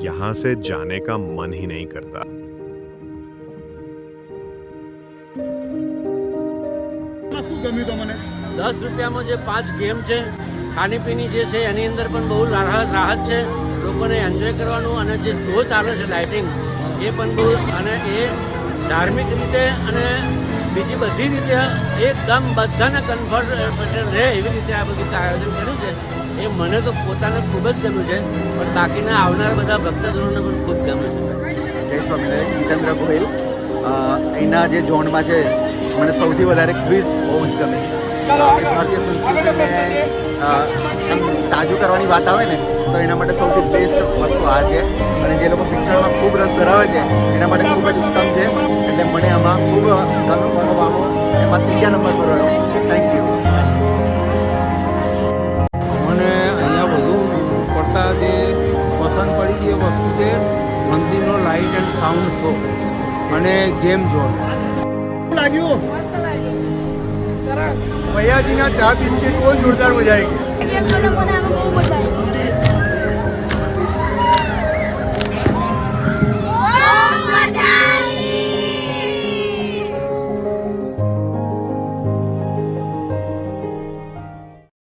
यहाँ से जाने का मन ही नहीं करता। 10 રૂપિયામાં જે 5 ગેમ છે, ખાણીપીણી જે છે એની અંદર પણ બહુ રાહત છે. લોકોને એન્જોય કરવાનું અને જે શો ચાલે છે લાઇટિંગ એ પણ બહુ, અને એ ધાર્મિક રીતે અને બીજી બધી રીતે એકદમ બધાને કન્ફર્ટ રહે એવી રીતે આ બધું આયોજન કર્યું છે. એ મને તો પોતાને ખૂબ જ ગમ્યું છે, પણ બાકીના આવનાર બધા ભક્તજનોને પણ ખૂબ ગમ્યું છે. જય સ્વામિનારાયણ. જીતેન્દ્ર ગોહિલ. અહીંના જે ઝોનમાં છે મને સૌથી વધારે ક્વિઝ બહુ જ ગમે. ભારતીય સંસ્કૃતિને એમ તાજું કરવાની વાત આવે ને તો એના માટે સૌથી બેસ્ટ વસ્તુ આ છે, અને જે લોકો શિક્ષણમાં ખૂબ રસ ધરાવે છે એના માટે ખૂબ જ ઉત્તમ છે. એટલે મને આમાં ખૂબ ગમવાનું, એમાં 3જા નંબર પર રહ્યો. Thank you. મને અહીંયા વધુ પડતા જે પસંદ પડી એ વસ્તુ છે મંદિરનો લાઇટ એન્ડ સાઉન્ડ શો અને ગેમ ઝોન. લાગ્યું ભૈયાજીના ચા બિસ્કિટ બહુ જોરદાર મજા આવી ગઈ. મને આમાં બહુ મજા